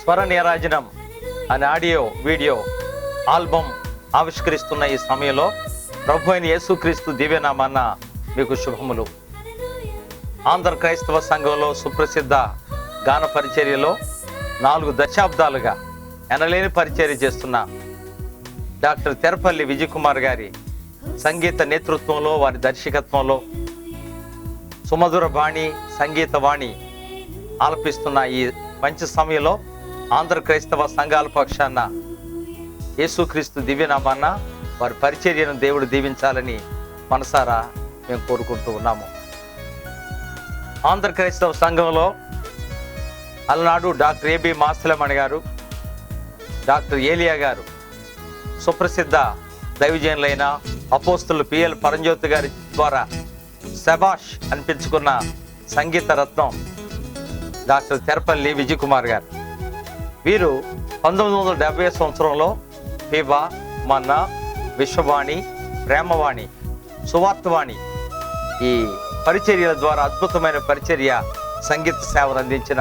స్వర నీరాజనం అనే audio video album ఆవిష్కరిస్తున్న ఈ సమయంలో ప్రభు అయిన యేసుక్రీస్తు దివ్యనామాన మీకు శుభములు. ఆంధ్ర క్రైస్తవ సంఘంలో సుప్రసిద్ధ గాన పరిచర్యలో 4 దశాబ్దాలుగా ఎనలేని పరిచర్య చేస్తున్న డాక్టర్ తెరపల్లి విజయ్ కుమార్ గారి సంగీత నేతృత్వంలో, వారి దర్శకత్వంలో సుమధుర బాణి సంగీత వాణి ఆలపిస్తున్న ఈ మంచి సమయంలో ఆంధ్ర క్రైస్తవ సంఘాల పక్షాన యేసుక్రీస్తు దివ్యనామాన వారి పరిచర్యను దేవుడు దీవించాలని మనసారా మేము కోరుకుంటూ ఉన్నాము. ఆంధ్ర క్రైస్తవ సంఘంలో అలనాడు డాక్టర్ ఏబి మాస్తలమణి గారు, డాక్టర్ ఏలియా గారు, సుప్రసిద్ధ దైవజనులైన అపోస్తులు పిఎల్ పరంజ్యోతి గారి ద్వారా శభాష్ అనిపించుకున్న సంగీత రత్నం డాక్టర్ తెరపల్లి విజయ్ కుమార్ గారు. వీరు 1970 సంవత్సరంలో ఫీబా, మన్నా, విశ్వవాణి, ప్రేమవాణి, సువార్తవాణి ఈ పరిచర్యల ద్వారా అద్భుతమైన పరిచర్య సంగీత సేవను అందించిన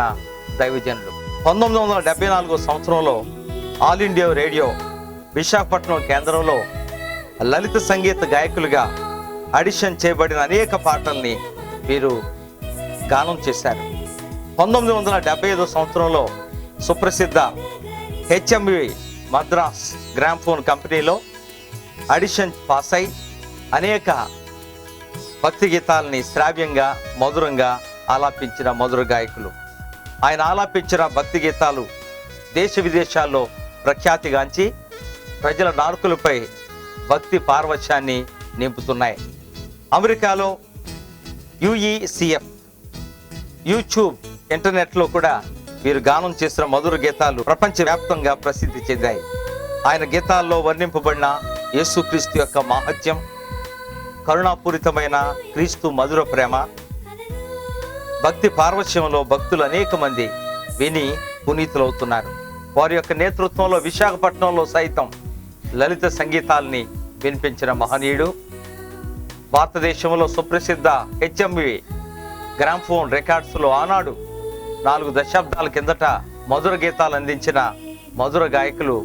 దైవజనులు. 1974 సంవత్సరంలో ఆల్ ఇండియా రేడియో విశాఖపట్నం కేంద్రంలో లలిత సంగీత గాయకులుగా ఆడిషన్ చేయబడిన అనేక పాటల్ని వీరు గానం చేశారు. 1975 సంవత్సరంలో సుప్రసిద్ధ హెచ్ఎంవి మద్రాస్ గ్రామ్ఫోన్ కంపెనీలో ఆడిషన్ పాస్ అయి అనేక భక్తి గీతాలని శ్రావ్యంగా మధురంగా ఆలాపించిన మధుర గాయకులు. ఆయన ఆలాపించిన భక్తి గీతాలు దేశ విదేశాల్లో ప్రఖ్యాతిగాంచి ప్రజల నాలుకలపై భక్తి పార్వశ్యాన్ని నింపుతున్నాయి. అమెరికాలో UECF యూట్యూబ్ ఇంటర్నెట్లో కూడా వీరు గానం చేసిన మధుర గీతాలు ప్రపంచవ్యాప్తంగా ప్రసిద్ధి చెందాయి. ఆయన గీతాల్లో వర్ణింపబడిన యేసుక్రీస్తు యొక్క మహత్యం, కరుణాపూరితమైన క్రీస్తు మధుర ప్రేమ, భక్తి పార్వశ్యంలో భక్తులు అనేక మంది విని పునీతులవుతున్నారు. వారి యొక్క నేతృత్వంలో విశాఖపట్నంలో సైతం లలిత సంగీతాల్ని వినిపించిన మహనీయుడు. భారతదేశంలో సుప్రసిద్ధ హెచ్ఎంవి గ్రామ్ఫోన్ రికార్డ్స్లో ఆనాడు 4 దశాబ్దాల కిందట మధుర గీతాలు అందించిన మధుర గాయకులు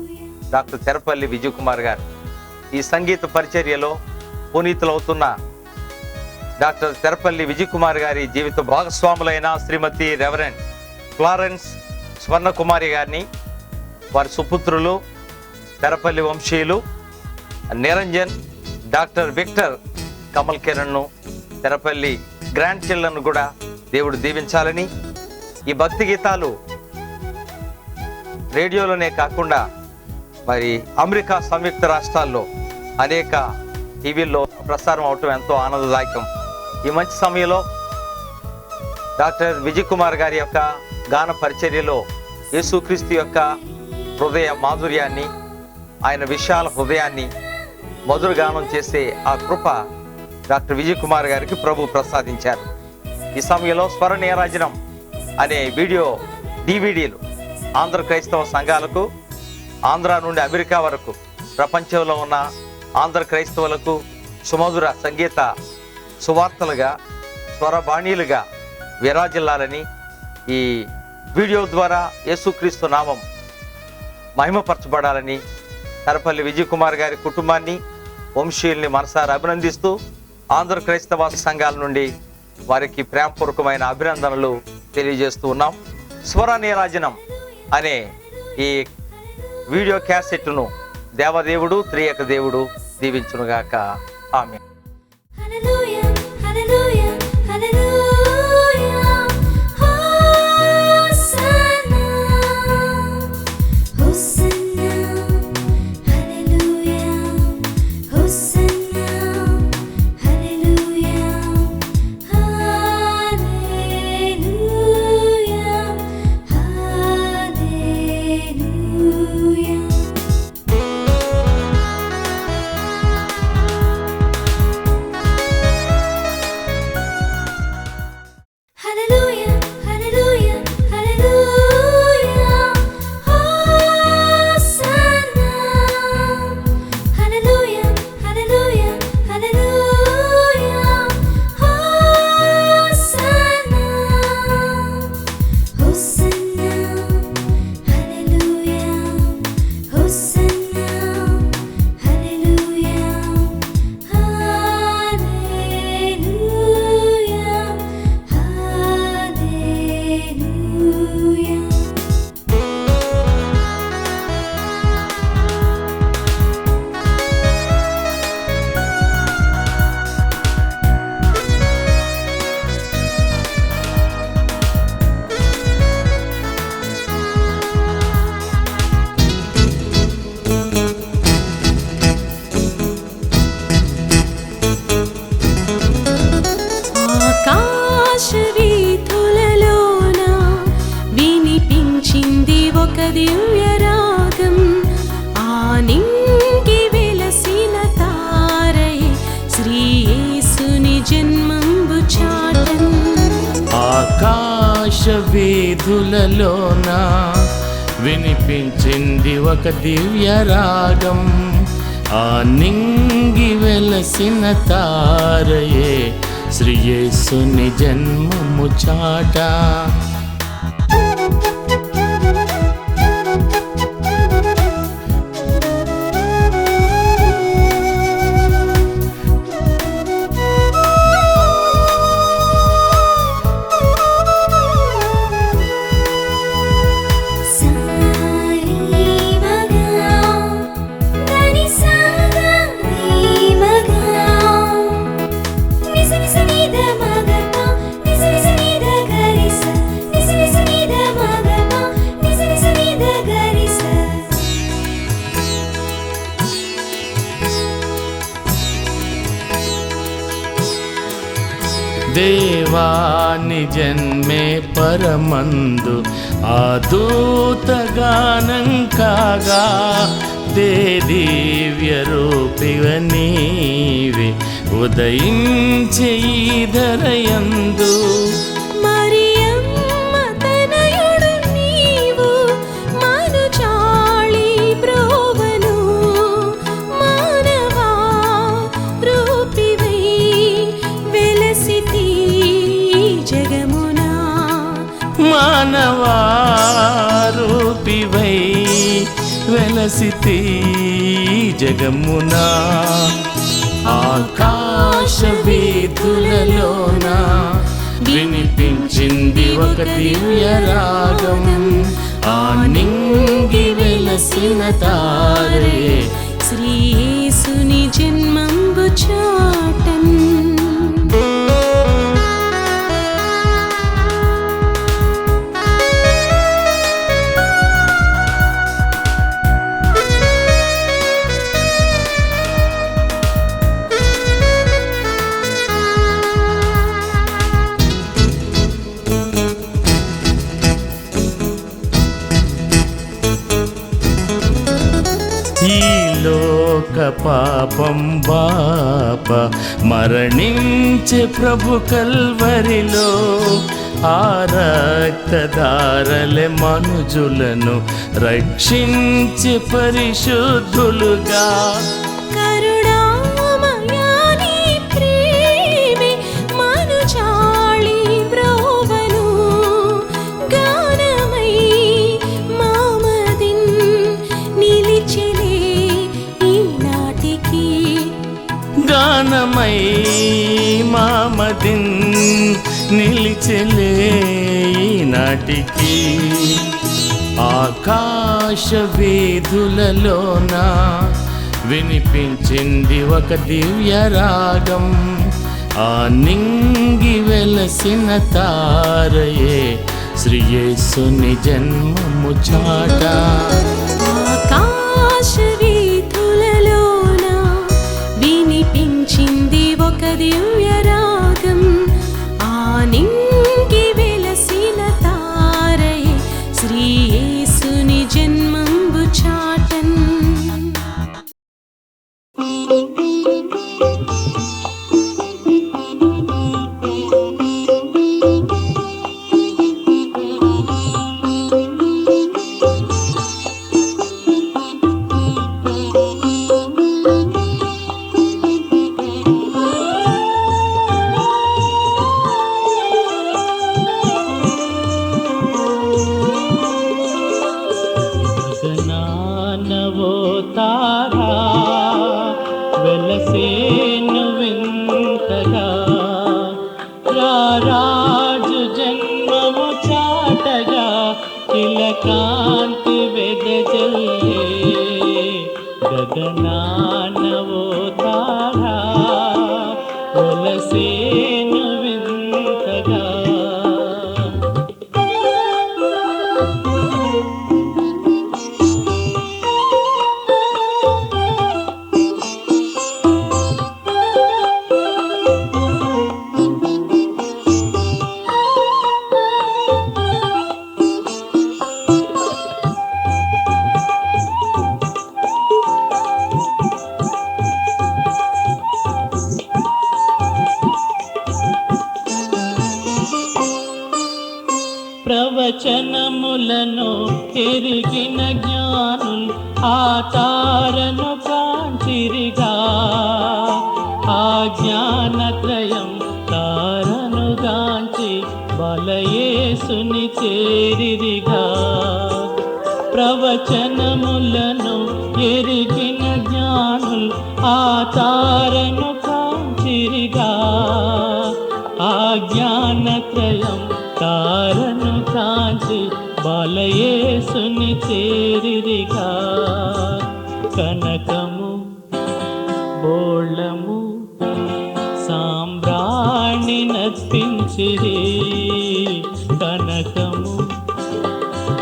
డాక్టర్ తెరపల్లి విజయ్ కుమార్ గారు. ఈ సంగీత పరిచర్యలో పునీతులవుతున్న డాక్టర్ తెరపల్లి విజయ్ కుమార్ గారి జీవిత భాగస్వాములైన శ్రీమతి రెవరెండ్ ఫ్లారెన్స్ స్వర్ణకుమారి గారిని, వారి సుపుత్రులు తెరపల్లి వంశీయులు నిరంజన్, డాక్టర్ విక్టర్ కమల్ కిరణ్ను, తెరపల్లి గ్రాండ్ చిల్డ్రన్ కూడా దేవుడు దీవించాలని, ఈ భక్తి గీతాలు రేడియోలోనే కాకుండా మరి అమెరికా సంయుక్త రాష్ట్రాల్లో అనేక టీవీల్లో ప్రసారం అవటం ఎంతో ఆనందదాయకం. ఈ మంచి సమయంలో డాక్టర్ విజయ్ కుమార్ గారి యొక్క గాన పరిచర్యలో యేసుక్రీస్తు యొక్క హృదయ మాధుర్యాన్ని, ఆయన విశాల హృదయాన్ని మధుర గానం చేసే ఆ కృప డాక్టర్ విజయ్ కుమార్ గారికి ప్రభు ప్రసాదించారు. ఈ సమయంలో స్వర నీరాజనం అనే వీడియో DVDలు ఆంధ్ర క్రైస్తవ సంఘాలకు, ఆంధ్ర నుండి అమెరికా వరకు ప్రపంచంలో ఉన్న ఆంధ్ర క్రైస్తవులకు సుమధుర సంగీత సువార్తలుగా, స్వరబాణీలుగా విరాజిల్లాలని, ఈ వీడియో ద్వారా యేసుక్రీస్తు నామం మహిమపరచబడాలని తెరపల్లి విజయ్ కుమార్ గారి కుటుంబాన్ని, వంశీయుల్ని మనసారా అభినందిస్తూ ఆంధ్ర క్రైస్తవ సంఘాల నుండి వారికి ప్రేమపూర్వకమైన అభినందనలు తెలియజేస్తూ ఉన్నాం. స్వర నీరాజనం అనే ఈ వీడియో క్యాసెట్ను దేవదేవుడు, త్రియక దేవుడు దీవించునుగాక. ఆమేన్. ఆకాశ వీధులలోన వినిపించింది ఒక దివ్య రాగం. ఆ నింగి వెలసిన తారయే శ్రీ యేసుని జన్మము చాట. దేవాని జన్మే పరమందు ఆదూతగానం కాగా, దే దివ్య రూపివ నీవే ఉదయించే ఈ ధరయందు. మానవారూపివై వెలసితి జగమునా. ఆకాశ వీధులలోన వినిపించింది ఒక దివ్య రాగం. ఆ నింగి వెలసిన తారే శ్రీ యేసుని జన్మంబు చాటం. ఈ లోక పాపం బాప మరణించే ప్రభు కల్వరిలో. ఆ రక్తధారలే మనుజులను రక్షించే పరిశుద్ధులుగా. గానమై మామదిన్ నిలిచెలే నాటికి. ఆకాశ వీధులలోన వినిపించింది ఒక దివ్య రాగం. ఆ నింగి వెలసిన తారయే శ్రీ యేసుని జన్మము చాట. ఆకాశ వీధులలోన వినిపించింది ఒక దివ్య రాగం. ఆ నింగి వెలసిన తారయే శ్రీ యేసుని జన్మంబు చాటన్. గగనానవో తారా వెలసేను వింతగా, రారాజు జన్మము చాటగా కిలకాంతి వెదజల్లే. గగనానవో తారా వెలసేను వింతగా. ప్రవచనములను ఎరిగిన జ్ఞానులు ఆ తారను కాంచిరిగా. ఆ జ్ఞానత్రయం తారను గాంచి బలయేసుని చేరిరిగా. ప్రవచనములను ఎరిగిన జ్ఞానులు ఆ తారను కాంచిరిగా. ఆ జ్ఞానత్రయం తారను కాంచి బలయేసుని చేరిరిగా. కనకము బోళము సాంబ్రాణి నర్పించిరి. కనకము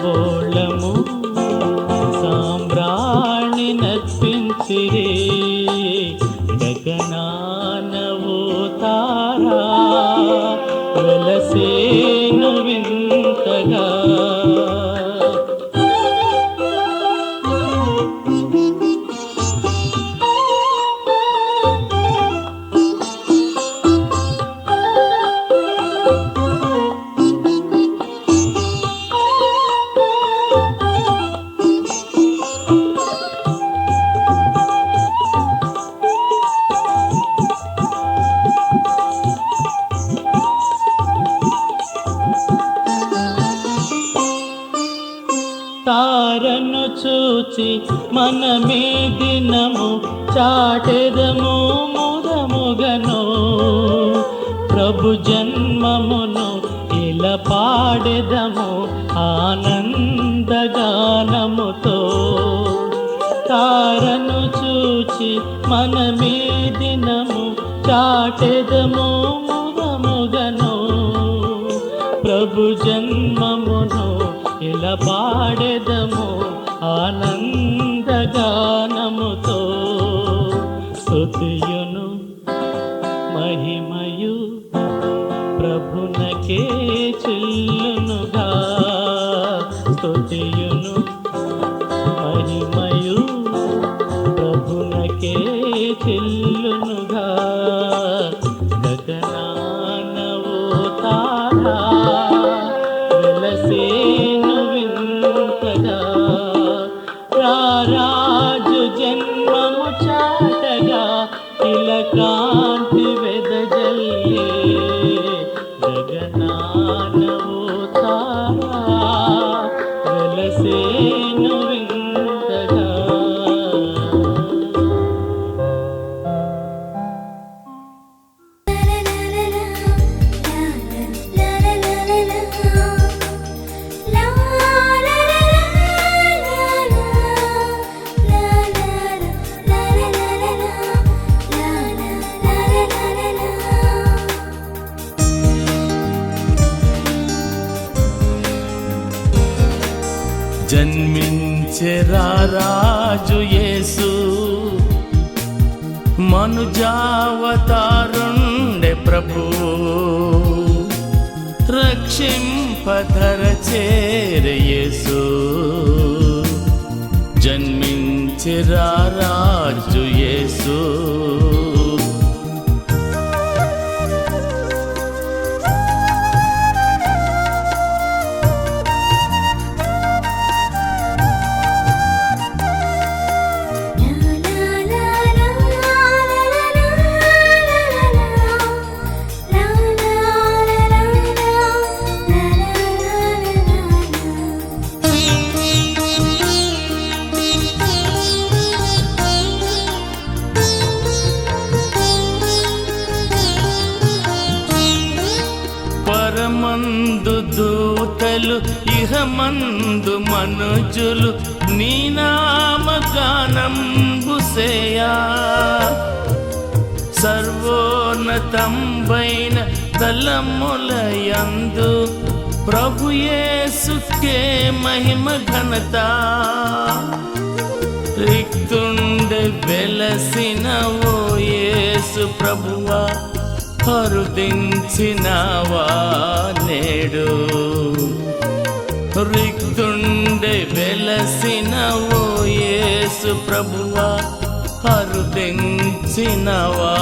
బోళము సాంబ్రాణి నర్పించిరి. గగనానవో తారా వెలసేను వింతగా. తారను చూచి మనమే దినము చాటెదము ముదముగను. ప్రభు జన్మమును ఇలా పాడెదము ఆనందగానముతో. తారను చూచి మనమే దినము చాటెదము ముదముగను. ప్రభు జన్మమును ఇలా పాడెదము ఆనందగానముతో. స్తుతియును మహిమయు ప్రభునకే చెల్లునుగా. స్తుతియును మహిమయు ప్రభునకే చెల్లునుగా. గగనానవో తారా వెలసేను వింతగా. రారాజు జన్మము చాటగా ఇలా కాంతి వెదజల్లే. గగనానవో తారా వెలసేను వింతగా. జన్మించెరా రాజు యేసు మనుజావతారుండే ప్రభు. రక్షింపధర చేరే యేసు. జన్మించెరా రాజు యేసు. పరమందు దూతలు ఇహమందు మనుజులు నీ నామగానంబు సేయా. సర్వోన్నతంబైన తలములయందు ప్రభు యేసుకే మహిమ ఘనత. రిక్తుండే వెలసిన ఓ యేసు ప్రభువా హరుదించినవా నేడు. రిక్తుండే వెలసిన ఓ యేసు ప్రభువా హరుదించినవా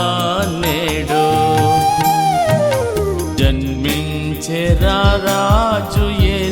నేడు. జన్మించెరా రాజు యేసు.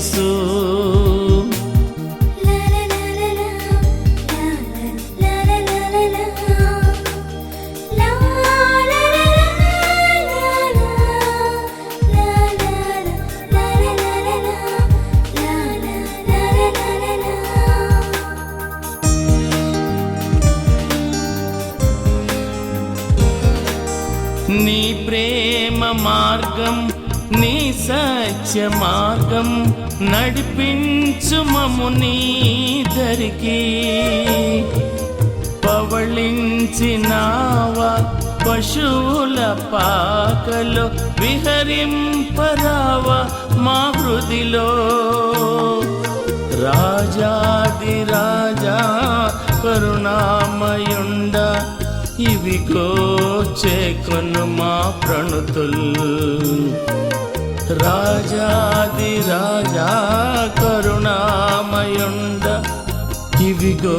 మార్గం నీ సత్య మార్గం నడిపించు మమ్ము నీ దరికి. పవళించినావా పశువుల పాకలో విహరింపరావా మా హృదిలో. రాజాది రాజా కరుణామయుండ ఇవిగో చేకొను మా ప్రణుతుల్. రాజాది రాజా కరుణామయుండ ఇవిగో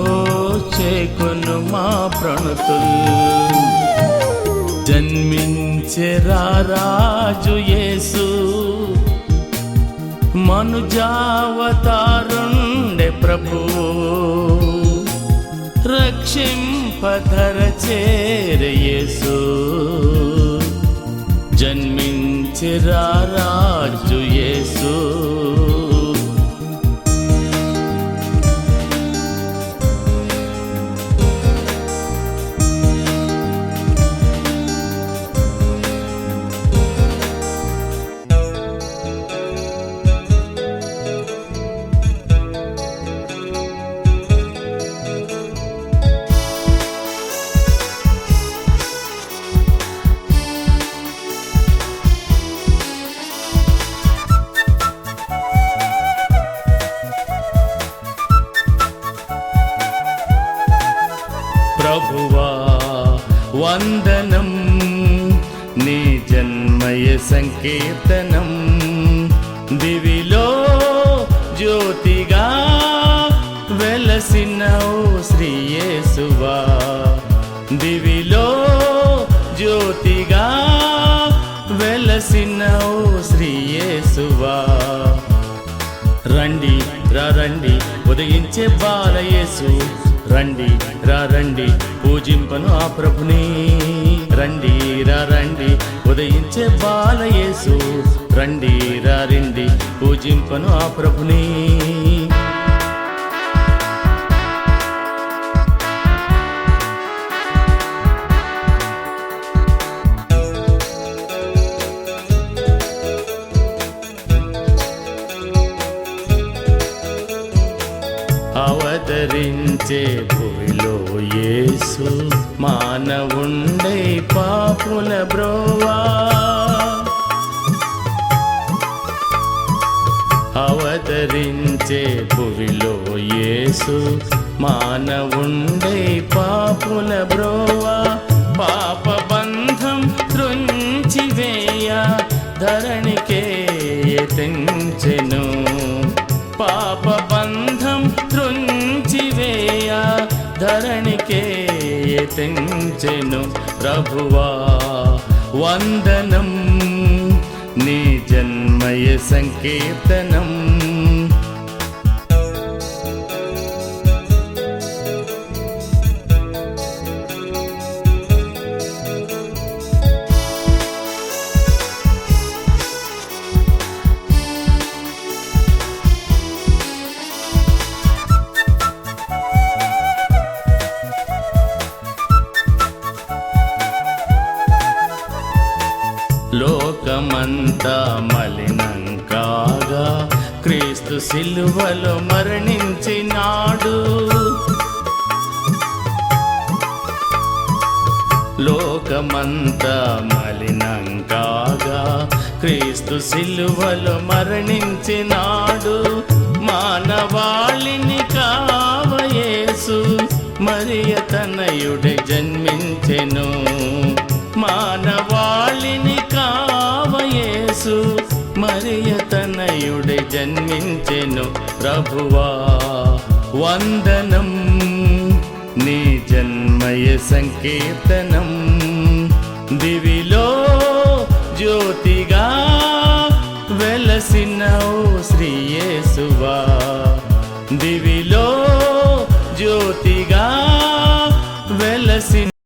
చేకొను మా ప్రణుతుల్. జన్మించెరా రాజు యేసు మనుజావతారుండే ప్రభు. రక్షింపధర చేరే యేసు జన్మించెరా రాజు యేసు. ప్రభువా వందనం నీ జన్మయ సంకీర్తనం. దివిలో జ్యోతిగా వెలసినవు శ్రీ యేసువా. దివిలో జ్యోతిగా వెలసినవు శ్రీ యేసువా. రండి రండి ఉదయించే బాలయేసు. రండి రండి పూజింపను ఆ ప్రభుని. రండి రండి ఉదయించే బాలయేసు. రండి రండి పూజింపను ఆ ప్రభుని. అవతరించే భూమిలో యేసు మానవుండై పాపుల బ్రోవా. అవతరించే భూమిలో యేసు మానవుండై పాపుల బ్రోవా. పాప బంధం త్రుంచివేయ ధరణికే తెంచెను. పాప బంధం త్రుంచివేయ ధరణికే తెంచెను. ప్రభువా వందనం నీ జన్మయ సంకీర్తనం. లోకమంతా మలినం కాగా క్రీస్తు సిలువలో మరణించినాడు. లోకమంతా మలినం కాగా క్రీస్తు సిలువలో మరణించినాడు. మానవాళిని కావయేసు మరియ తనయుడే జన్మించెను. మానవాళిని కావయేసు మరియ తనయుడే జన్మించెను. ప్రభువా వందనం నీ జన్మయ సంకీర్తనం. దివిలో జ్యోతి